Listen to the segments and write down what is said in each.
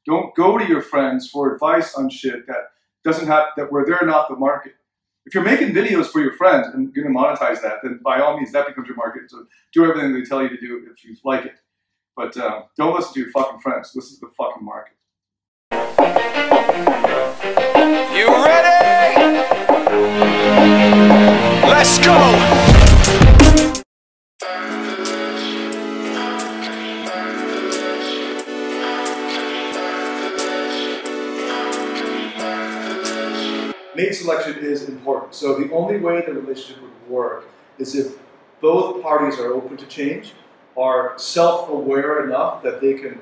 Don't go to your friends for advice on shit that doesn't have, that where they're not the market. If you're making videos for your friends and you're gonna monetize that, then by all means, that becomes your market. So do everything they tell you to do if you like it. But don't listen to your fucking friends. Listen to the fucking market. You ready? Let's go! Mate selection is important. So the only way the relationship would work is if both parties are open to change, are self-aware enough that they can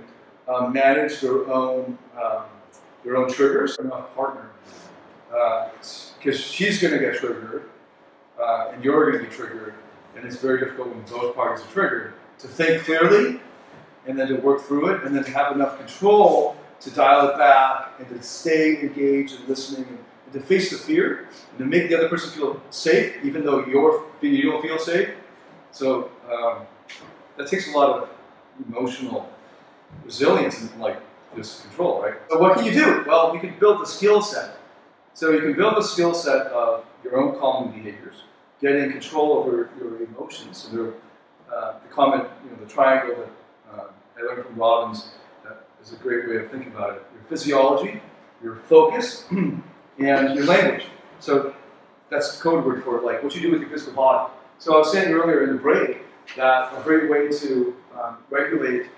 manage their own triggers. Enough partner, because she's going to get triggered, and you're going to be triggered, and it's very difficult when both parties are triggered to think clearly, and then to work through it, and then to have enough control to dial it back and to stay engaged and listening. And to face the fear, and to make the other person feel safe, even though you don't feel safe. So that takes a lot of emotional resilience and like this control, right? So what can you do? Well, you can build the skill set. So you can build a skill set of your own calming behaviors, getting control over your emotions. So the comment, the triangle that I learned from Robbins is a great way of thinking about it. Your physiology, your focus, and your language. So that's code word for like what you do with your physical body. So I was saying earlier in the break that a great way to regulate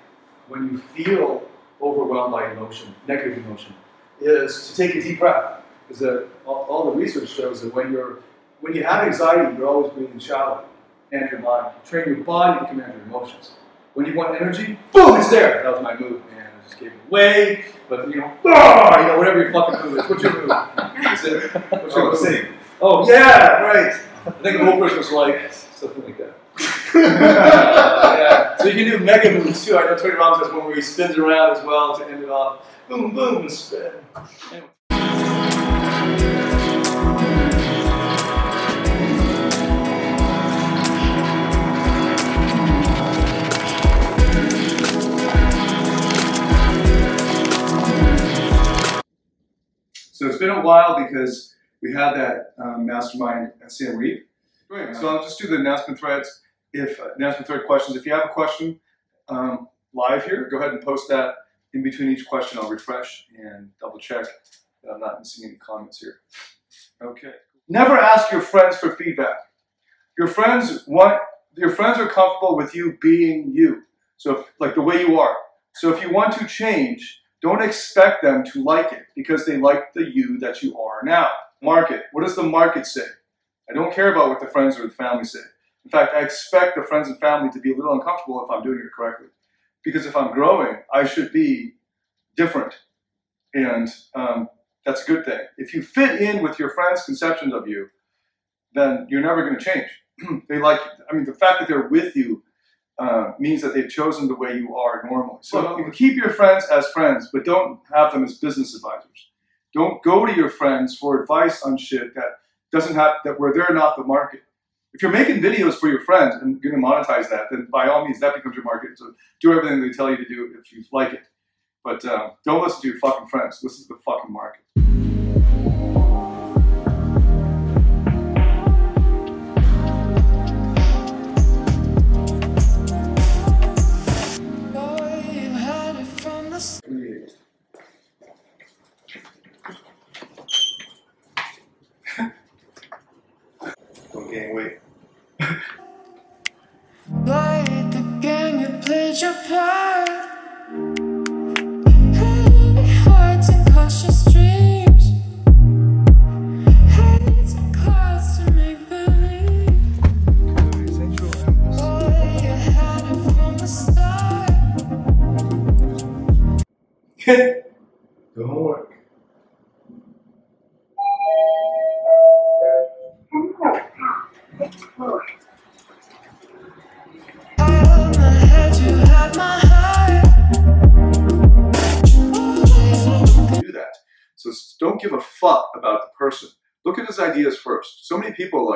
when you feel overwhelmed by emotion, negative emotion, is to take a deep breath. Because all the research shows that when you have anxiety, you're always breathing shallow. And your mind. You train your body to command your emotions. When you want energy, boom, it's there. That was my move, man. I just gave it away. But whatever your fucking move is. What's your move? Is it? What's your move? Same. Oh yeah, right. I think the whole person was like something like that. Yeah. So you can do mega moves too. I know Tony Robbins has one where he spins around as well to end it off. Boom, boom, and spin. Anyway. So it's been a while because we had that mastermind at Sam Reap. Great. So I'll just do the announcement threads. Announcement thread questions. If you have a question live here, go ahead and post that in between each question. I'll refresh and double check that I'm not missing any comments here. Okay. Never ask your friends for feedback. Your friends are comfortable with you being you. So like the way you are. So if you want to change, don't expect them to like it because they like the you that you are now. Market. What does the market say? I don't care about what the friends or the family say. In fact, I expect the friends and family to be a little uncomfortable if I'm doing it correctly. Because if I'm growing, I should be different. And that's a good thing. If you fit in with your friends' conceptions of you, then you're never going to change. They like you. I mean, the fact that they're with you means that they've chosen the way you are normally. So you can keep your friends as friends, but don't have them as business advisors. Don't go to your friends for advice on shit that doesn't have, that where they're not the market. If you're making videos for your friends and you're going to monetize that, then by all means, that becomes your market. So do everything they tell you to do if you like it. But don't listen to your fucking friends. Listen to the fucking market. Don't gain weight. Like the game, you played your part. Heavy hearts and cautious dreams. Hates and clouds to make believe. Boy, you had it from the start. Don't work. Do that. So don't give a fuck about the person. Look at his ideas first. So many people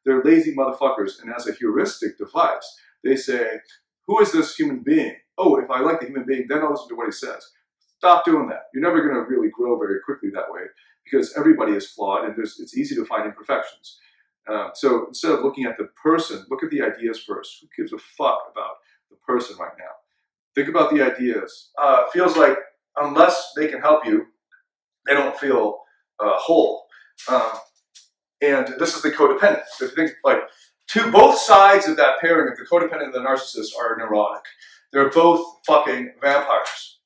they're lazy motherfuckers, and as a heuristic device, they say, who is this human being? Oh, if I like the human being, then I'll listen to what he says. Stop doing that. You're never going to really grow very quickly that way because everybody is flawed and it's easy to find imperfections. So instead of looking at the person, look at the ideas first. Who gives a fuck about the person right now? Think about the ideas. Feels like unless they can help you, they don't feel whole. And this is the codependent. So if you think like both sides of that pairing of the codependent and the narcissist are neurotic. They're both fucking vampires.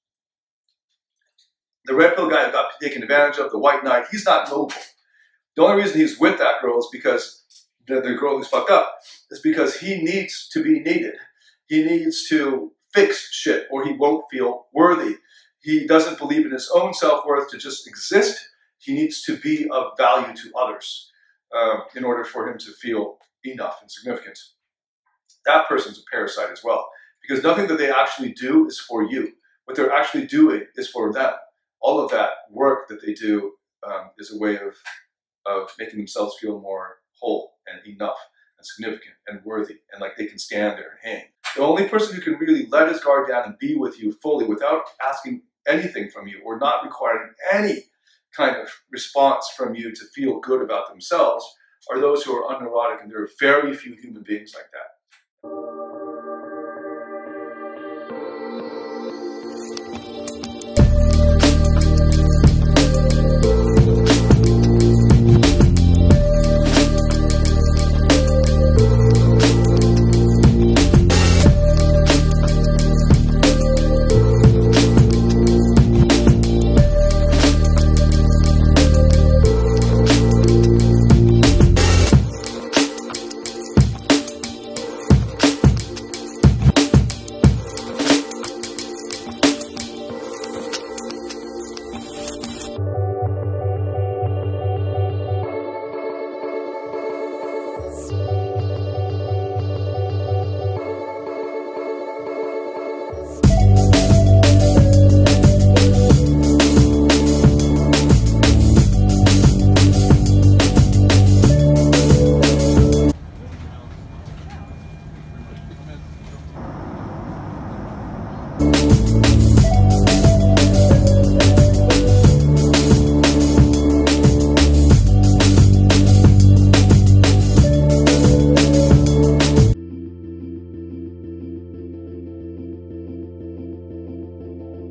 The red pill guy got taken advantage of, the white knight, he's not noble. The only reason he's with that girl is because the girl who's fucked up is because he needs to be needed. He needs to fix shit or he won't feel worthy. He doesn't believe in his own self-worth to just exist. He needs to be of value to others in order for him to feel enough and significant. That person's a parasite as well because nothing that they actually do is for you. What they're actually doing is for them. All of that work that they do is a way of making themselves feel more whole and enough and significant and worthy and like they can stand there and hang. The only person who can really let his guard down and be with you fully without asking anything from you or not requiring any kind of response from you to feel good about themselves are those who are unneurotic, and there are very few human beings like that.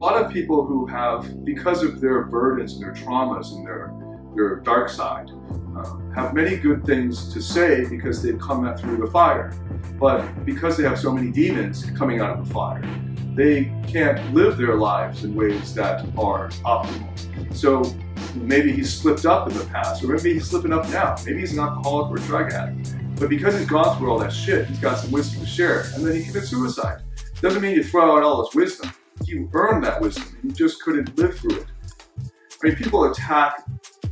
A lot of people who have, because of their burdens and their traumas and their dark side, have many good things to say because they've come out through the fire. But because they have so many demons coming out of the fire, they can't live their lives in ways that are optimal. So maybe he's slipped up in the past, or maybe he's slipping up now. Maybe he's an alcoholic or a drug addict. But because he's gone through all that shit, he's got some wisdom to share, and then he commits suicide. Doesn't mean you throw out all his wisdom. He earned that wisdom. He just couldn't live through it. I mean, people attack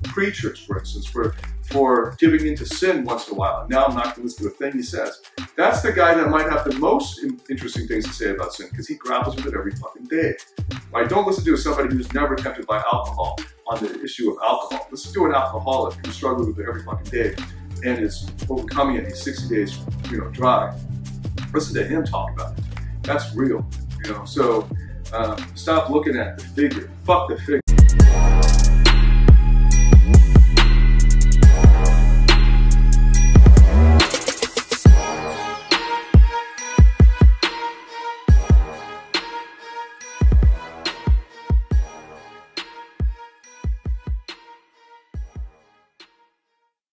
preachers, for instance, for giving into sin once in a while. And now I'm not going to listen to a thing he says. That's the guy that might have the most interesting things to say about sin because he grapples with it every fucking day. Right? Don't listen to somebody who's never tempted by alcohol on the issue of alcohol. Listen to an alcoholic who struggles with it every fucking day and is overcoming it. He's 60 days, dry. Listen to him talk about it. That's real, So stop looking at the figure. Fuck the figure.